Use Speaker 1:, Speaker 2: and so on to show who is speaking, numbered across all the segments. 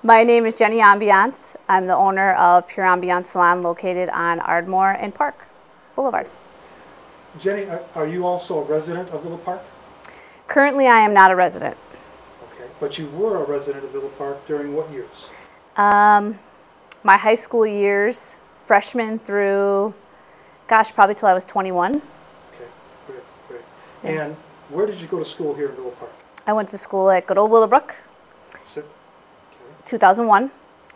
Speaker 1: My name is Jenny Ambiance. I'm the owner of Pure Ambiance Salon located on Ardmore and Park Boulevard.
Speaker 2: Jenny, are you also a resident of Villa Park?
Speaker 1: Currently, I am not a resident.
Speaker 2: Okay, but you were a resident of Villa Park during what years?
Speaker 1: My high school years, freshman through, gosh, probably till I was 21.
Speaker 2: Okay, great, great.
Speaker 1: Yeah.
Speaker 2: And where did you go to school here in Villa Park?
Speaker 1: I went to school at good old Willowbrook,
Speaker 2: Okay.
Speaker 1: 2001.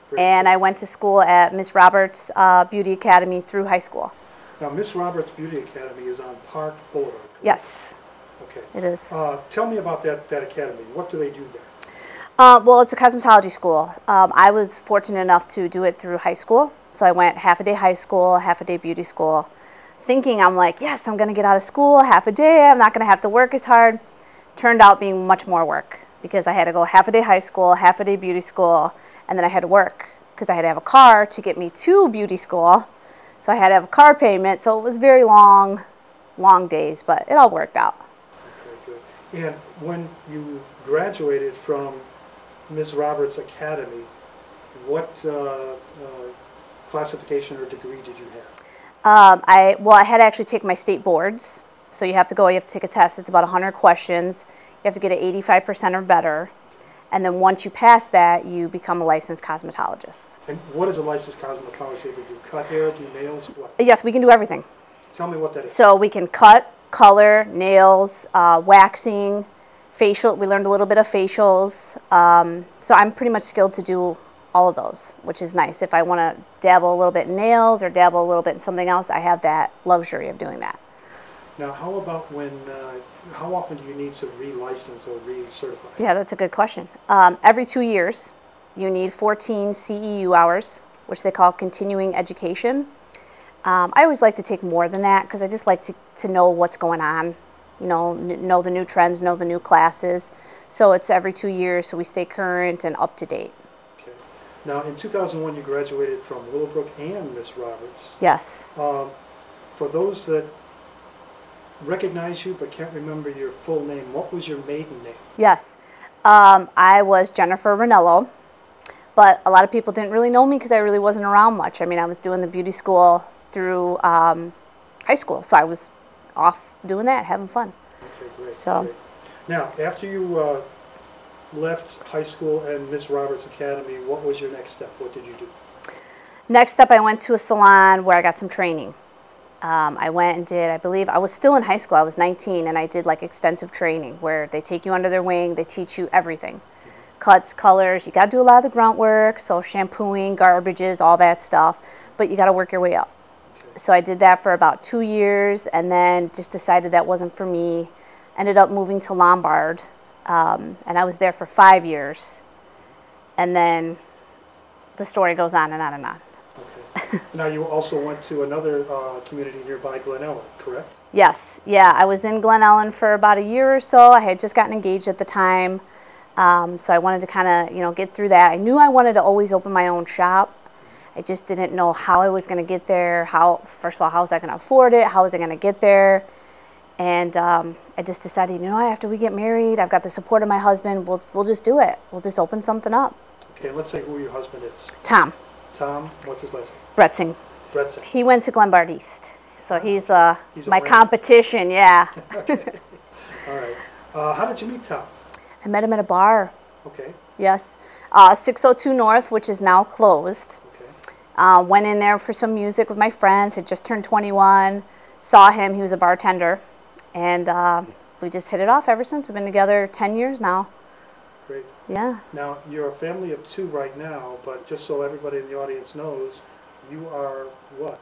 Speaker 2: Great.
Speaker 1: And I went to school at Miss Roberts Beauty Academy through high school.
Speaker 2: Now, Miss Roberts Beauty Academy is on Park Boulevard, correct?
Speaker 1: Yes,
Speaker 2: Okay.
Speaker 1: it is.
Speaker 2: Tell me about that academy. What do they do there?
Speaker 1: Well, it's a cosmetology school. I was fortunate enough to do it through high school. So I went half a day high school, half a day beauty school, thinking I'm like, yes, I'm going to get out of school half a day. I'm not going to have to work as hard. Turned out being much more work because I had to go half a day high school, half a day beauty school, and then I had to work because I had to have a car to get me to beauty school. So I had to have a car payment. So it was very long, long days, but it all worked out.
Speaker 2: Okay, good. And when you graduated from Miss Roberts Academy, what classification or degree did you have?
Speaker 1: I had to actually take my state boards. So you have to take a test. It's about 100 questions. You have to get an 85% or better. And then once you pass that, you become a licensed cosmetologist.
Speaker 2: And what is a licensed cosmetologist able to do? Cut hair, do nails, what?
Speaker 1: Yes, we can do everything.
Speaker 2: Tell me what that is.
Speaker 1: So we can cut, color, nails, waxing, facial. We learned a little bit of facials. So I'm pretty much skilled to do all of those, which is nice. If I want to dabble a little bit in nails or dabble a little bit in something else, I have that luxury of doing that.
Speaker 2: Now, how about how often do you need to re-license or re-certify?
Speaker 1: Yeah, that's a good question. Every 2 years, you need 14 CEU hours, which they call continuing education. I always like to take more than that because I just like to know what's going on, know the new trends, know the new classes. So it's every 2 years, so we stay current and up to date.
Speaker 2: Okay. Now, in 2001, you graduated from Willowbrook and Miss Roberts.
Speaker 1: Yes.
Speaker 2: For those that recognize you but can't remember your full name, what was your maiden name?
Speaker 1: Yes. I was Jennifer Ranello, but a lot of people didn't really know me because I really wasn't around much. I mean, I was doing the beauty school through high school, so I was off doing that, having fun.
Speaker 2: Okay, great.
Speaker 1: So.
Speaker 2: Great. Now, after you left high school and Miss Roberts Academy, what was your next step? What did you do?
Speaker 1: Next up, I went to a salon where I got some training. I went and did, I believe, I was still in high school, I was 19, and I did like extensive training where they take you under their wing, they teach you everything. Cuts, colors, you got to do a lot of the grunt work, so shampooing, garbages, all that stuff, but you got to work your way up. So I did that for about 2 years and then just decided that wasn't for me. Ended up moving to Lombard, and I was there for 5 years. And then the story goes on and on and on.
Speaker 2: Okay. Now, you also went to another community nearby, Glen Ellen, correct?
Speaker 1: Yes. Yeah, I was in Glen Ellen for about a year or so. I had just gotten engaged at the time. So I wanted to kind of, get through that. I knew I wanted to always open my own shop. I just didn't know how I was going to get there. First of all, how was I going to afford it? How was I going to get there? And I just decided, after we get married, I've got the support of my husband. We'll just do it. We'll just open something up.
Speaker 2: Okay, let's say who your husband is.
Speaker 1: Tom.
Speaker 2: Tom, what's his last name?
Speaker 1: Bretzing.
Speaker 2: Bretzing.
Speaker 1: He went to Glenbard East. So he's my
Speaker 2: friend.
Speaker 1: competition, yeah.
Speaker 2: Okay. All right. How did you meet Tom?
Speaker 1: I met him at a bar.
Speaker 2: Okay.
Speaker 1: Yes. 602 North, which is now closed.
Speaker 2: Okay.
Speaker 1: Went in there for some music with my friends, had just turned 21, saw him, he was a bartender, and we just hit it off ever since. We've been together 10 years now.
Speaker 2: Great.
Speaker 1: Yeah.
Speaker 2: Now, you're a family of 2 right now, but just so everybody in the audience knows, you are what?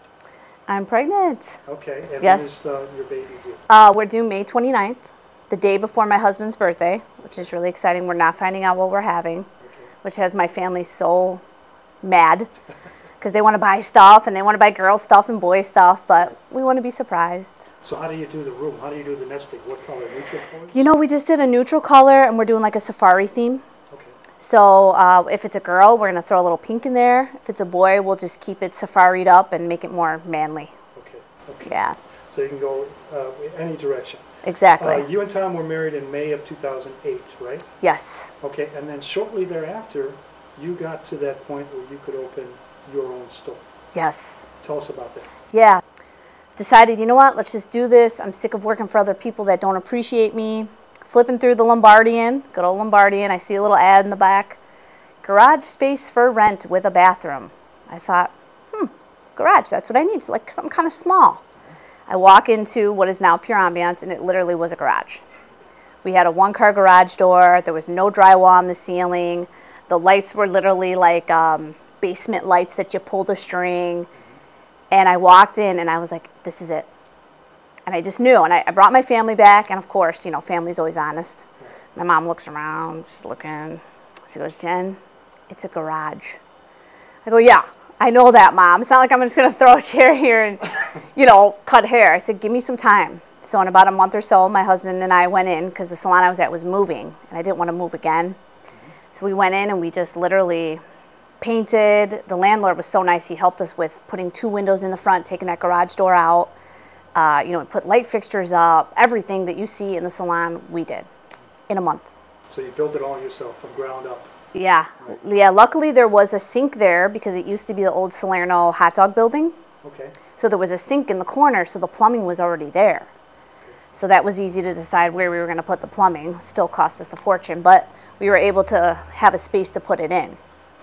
Speaker 1: I'm pregnant.
Speaker 2: Okay, and
Speaker 1: yes.
Speaker 2: when is your baby due?
Speaker 1: We're due May 29th, the day before my husband's birthday, which is really exciting. We're not finding out what we're having, which has my family so mad because they want to buy stuff and they want to buy girl stuff and boy stuff, but we want to be surprised.
Speaker 2: So how do you do the room? How do you do the nesting? What color? Neutral colors?
Speaker 1: We just did a neutral color and we're doing like a safari theme.
Speaker 2: Okay.
Speaker 1: So if it's a girl, we're going to throw a little pink in there. If it's a boy, we'll just keep it safaried up and make it more manly.
Speaker 2: Okay. Okay.
Speaker 1: Yeah.
Speaker 2: So you can go in any direction.
Speaker 1: Exactly.
Speaker 2: You and Tom were married in May of 2008, right?
Speaker 1: Yes.
Speaker 2: Okay, and then shortly thereafter, you got to that point where you could open your own store.
Speaker 1: Yes.
Speaker 2: Tell us about that.
Speaker 1: Yeah. Decided, you know what, let's just do this. I'm sick of working for other people that don't appreciate me. Flipping through the Lombardian, good old Lombardian, I see a little ad in the back. Garage space for rent with a bathroom. I thought, garage, that's what I need. It's like something kind of small. I walk into what is now Pure Ambiance, and it literally was a garage. We had a one-car garage door. There was no drywall on the ceiling. The lights were literally like basement lights that you pulled a string. And I walked in, and I was like, this is it. And I just knew. And I brought my family back. And, of course, you know, family's always honest. My mom looks around, she's looking. She goes, Jen, it's a garage. I go, yeah, I know that, Mom. It's not like I'm just going to throw a chair here and, you know, cut hair. I said, give me some time. So in about a month or so, my husband and I went in because the salon I was at was moving, and I didn't want to move again. So we went in, and we just literally painted. The landlord was so nice. He helped us with putting 2 windows in the front, taking that garage door out. You know, we put light fixtures up. Everything that you see in the salon, we did in a month.
Speaker 2: So you built it all yourself from ground up.
Speaker 1: Yeah.
Speaker 2: Right.
Speaker 1: Yeah. Luckily, there was a sink there because it used to be the old Salerno hot dog building.
Speaker 2: Okay.
Speaker 1: So there was a sink in the corner, so the plumbing was already there. So that was easy to decide where we were going to put the plumbing. Still cost us a fortune, but we were able to have a space to put it in.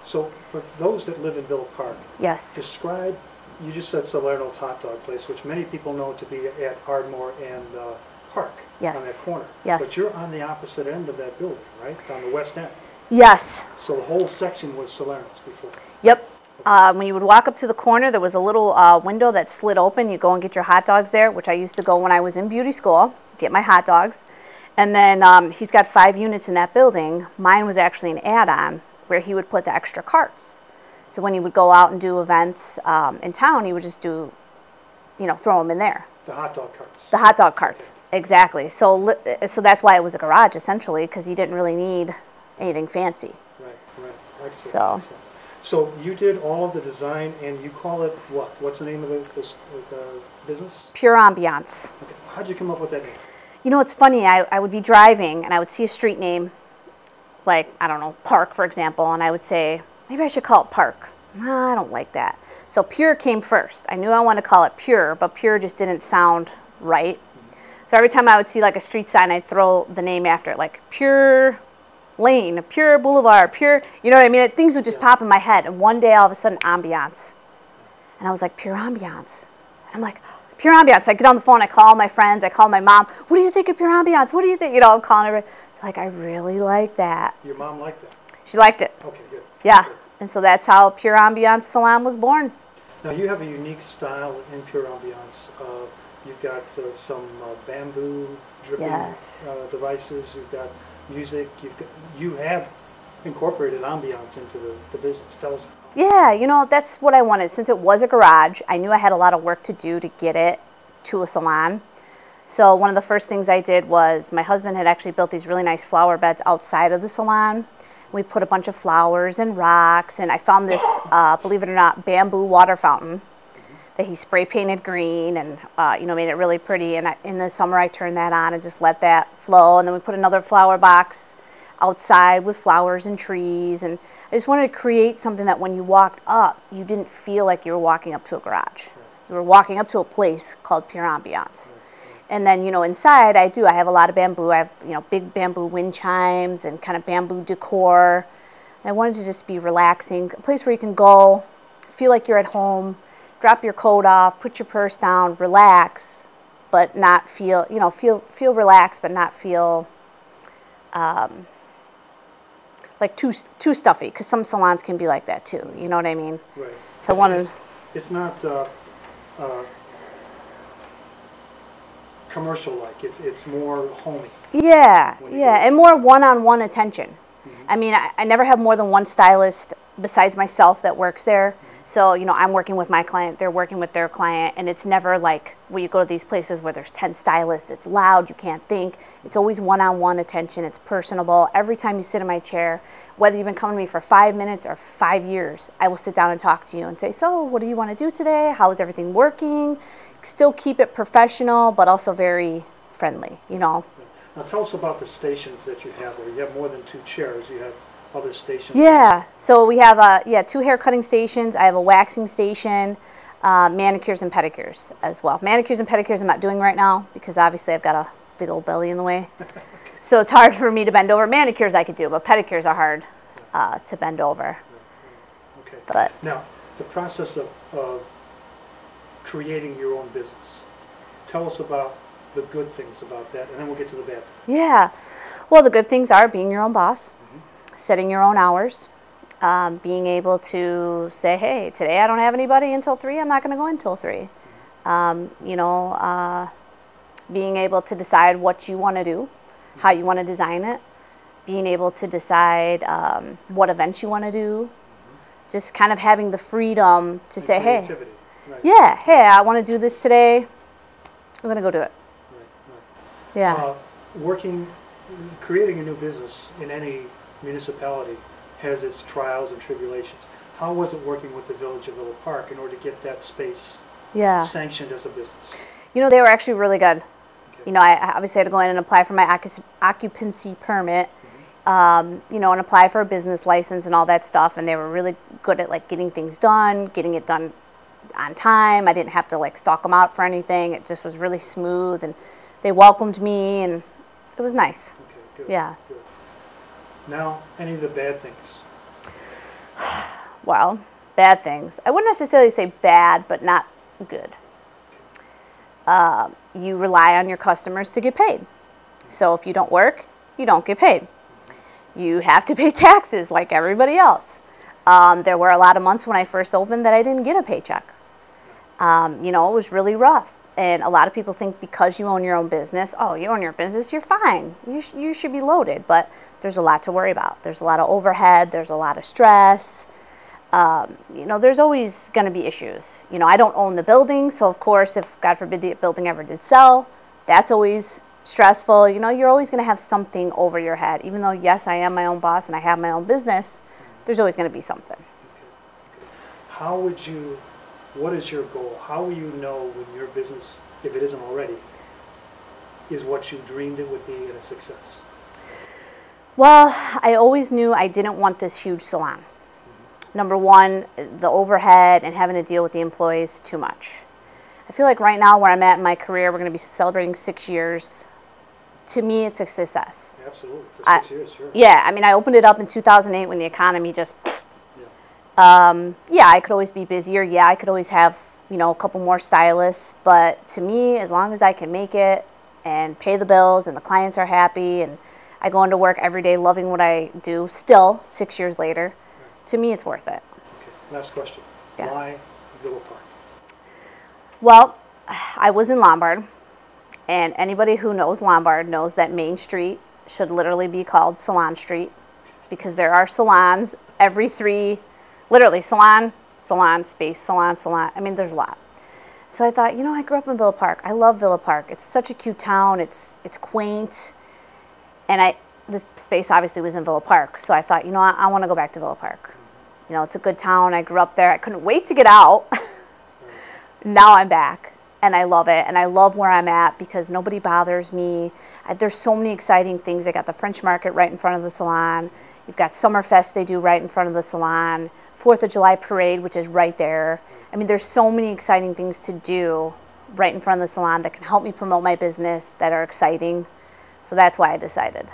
Speaker 2: So for those that live in Villa Park,
Speaker 1: Yes.
Speaker 2: describe, you just said Salerno's hot dog place, which many people know to be at Ardmore and Park.
Speaker 1: Yes.
Speaker 2: On that corner.
Speaker 1: Yes.
Speaker 2: But you're on the opposite end of that building, right? On the west end.
Speaker 1: Yes.
Speaker 2: So the whole section was Salerno's before.
Speaker 1: Yep. When you would walk up to the corner, there was a little window that slid open. You go and get your hot dogs there, which I used to go when I was in beauty school, get my hot dogs. And then he's got 5 units in that building. Mine was actually an add-on where he would put the extra carts. So when he would go out and do events in town, he would just do, you know, throw them in there.
Speaker 2: The hot dog carts.
Speaker 1: The hot dog carts, exactly. So that's why it was a garage, essentially, because you didn't really need anything fancy.
Speaker 2: Right, right. Excellent.
Speaker 1: So.
Speaker 2: Excellent. So you did all of the design, and you call it what? What's the name of the business?
Speaker 1: Pure Ambiance.
Speaker 2: Okay. How'd you come up with that name?
Speaker 1: You know, it's funny. I would be driving, and I would see a street name, like, I don't know, Park, for example, and I would say, maybe I should call it Park. I don't like that. So Pure came first. I knew I wanted to call it Pure, but Pure just didn't sound right. So every time I would see like a street sign, I'd throw the name after it, like Pure Lane, Pure Boulevard, Pure, you know what I mean? Things would just pop in my head. And one day, all of a sudden, Ambiance. And I was like, Pure Ambiance. And I'm like, Pure Ambiance. I get on the phone, I call my friends, I call my mom. What do you think of Pure Ambiance? What do you think? You know, I'm calling everybody. Like, I really like that.
Speaker 2: Your mom liked that?
Speaker 1: She liked it.
Speaker 2: Okay, good.
Speaker 1: Yeah.
Speaker 2: Good.
Speaker 1: And so that's how Pure Ambiance Salon was born.
Speaker 2: Now you have a unique style in Pure Ambiance. You've got some bamboo dripping
Speaker 1: Yes.
Speaker 2: devices. You've got music. You have incorporated ambiance into the business. Tell us.
Speaker 1: Yeah, you know, that's what I wanted. Since it was a garage, I knew I had a lot of work to do to get it to a salon. So one of the first things I did was my husband had actually built these really nice flower beds outside of the salon. We put a bunch of flowers and rocks, and I found this, believe it or not, bamboo water fountain that he spray painted green and, you know, made it really pretty. And in the summer, I turned that on and just let that flow. And then we put another flower box outside with flowers and trees. And I just wanted to create something that when you walked up, you didn't feel like you were walking up to a garage. You were walking up to a place called Pure Ambiance. And then, you know, inside I have a lot of bamboo. I have, you know, big bamboo wind chimes and kind of bamboo decor. And I wanted to just be relaxing, a place where you can go, feel like you're at home, drop your coat off, put your purse down, relax, but not feel, you know, feel relaxed, but not feel like too stuffy, because some salons can be like that too. You know what I mean?
Speaker 2: Right.
Speaker 1: So I wanted.
Speaker 2: It's not commercial-like. It's more homey.
Speaker 1: Yeah, yeah, and more one-on-one attention. I mean, I never have more than one stylist besides myself that works there. So, you know, I'm working with my client, they're working with their client, and it's never like where you go to these places where there's 10 stylists, it's loud, you can't think. It's always one-on-one attention, it's personable. Every time you sit in my chair, whether you've been coming to me for 5 minutes or 5 years, I will sit down and talk to you and say, so what do you want to do today? How is everything working? Still keep it professional, but also very friendly, you know.
Speaker 2: Now tell us about the stations that you have there. You have more than 2 chairs. You have other stations?
Speaker 1: Yeah, so we have two hair cutting stations. I have a waxing station, manicures and pedicures as well. Manicures and pedicures I'm not doing right now because obviously I've got a big old belly in the way. So it's hard for me to bend over. Manicures I could do, but pedicures are hard to bend over.
Speaker 2: Okay.
Speaker 1: But
Speaker 2: Now, the process of creating your own business. Tell us about the good things about that, and then we'll get to the bad things.
Speaker 1: yeah, well, the good things are being your own boss, setting your own hours, being able to say, hey, today I don't have anybody until 3, I'm not going to go until 3. Being able to decide what you want to do, how you want to design it, being able to decide what events you want to do, just kind of having the freedom to say, hey,
Speaker 2: Creativity. Right.
Speaker 1: yeah, hey, I want to do this today, I'm going to go do it.
Speaker 2: Right,
Speaker 1: Yeah.
Speaker 2: Creating a new business in any municipality has its trials and tribulations. How was it working with the Village of Villa Park in order to get that space
Speaker 1: Yeah.
Speaker 2: sanctioned as a business?
Speaker 1: They were actually really good.
Speaker 2: Okay.
Speaker 1: I obviously had to go in and apply for my occupancy permit, and apply for a business license and all that stuff. And they were really good at like getting things done, getting it done on time. I didn't have to like stalk them out for anything. It just was really smooth, and they welcomed me, and it was nice.
Speaker 2: Okay, good.
Speaker 1: Yeah.
Speaker 2: Good. Now, any of the bad things?
Speaker 1: Well, bad things. I wouldn't necessarily say bad, but not good. You rely on your customers to get paid. So if you don't work, you don't get paid. You have to pay taxes like everybody else. There were a lot of months when I first opened that I didn't get a paycheck. It was really rough. And a lot of people think because you own your own business, oh, you own your business, you're fine. You should be loaded. But there's a lot to worry about. There's a lot of overhead. There's a lot of stress. There's always going to be issues. I don't own the building, so of course, if God forbid the building ever did sell, that's always stressful. You're always going to have something over your head. Even though, yes, I am my own boss and I have my own business, there's always going to be something.
Speaker 2: Okay. What is your goal? How will you know when your business, if it isn't already, is what you dreamed it would be and a success?
Speaker 1: Well, I always knew I didn't want this huge salon. Number one, the overhead and having to deal with the employees, too much. I feel like right now where I'm at in my career, we're going to be celebrating 6 years. To me, it's a success.
Speaker 2: Absolutely, for 6 years, sure.
Speaker 1: Yeah, I opened it up in 2008 when the economy just... I could always be busier. Yeah, I could always have, a couple more stylists. But to me, as long as I can make it and pay the bills and the clients are happy and I go into work every day loving what I do, still, 6 years later, to me, it's worth it.
Speaker 2: Okay, last question.
Speaker 1: Yeah.
Speaker 2: Why Villa Park?
Speaker 1: Well, I was in Lombard, and anybody who knows Lombard knows that Main Street should literally be called Salon Street because there are salons every literally salon, space, salon. There's a lot. So I thought, I grew up in Villa Park. I love Villa Park. It's such a cute town. It's quaint. And this space obviously was in Villa Park. So I thought, I want to go back to Villa Park. It's a good town. I grew up there. I couldn't wait to get out. Now I'm back. And I love it. And I love where I'm at because nobody bothers me. There's so many exciting things. I got the French Market right in front of the salon. You've got Summerfest they do right in front of the salon. 4th of July parade, which is right there. There's so many exciting things to do right in front of the salon that can help me promote my business that are exciting. So that's why I decided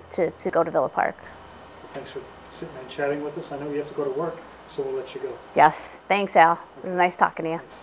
Speaker 1: to go to Villa Park.
Speaker 2: Well, thanks for sitting and chatting with us. I know you have to go to work, so we'll let you go.
Speaker 1: Yes. Thanks, Al. It was nice talking to you.
Speaker 2: Thanks.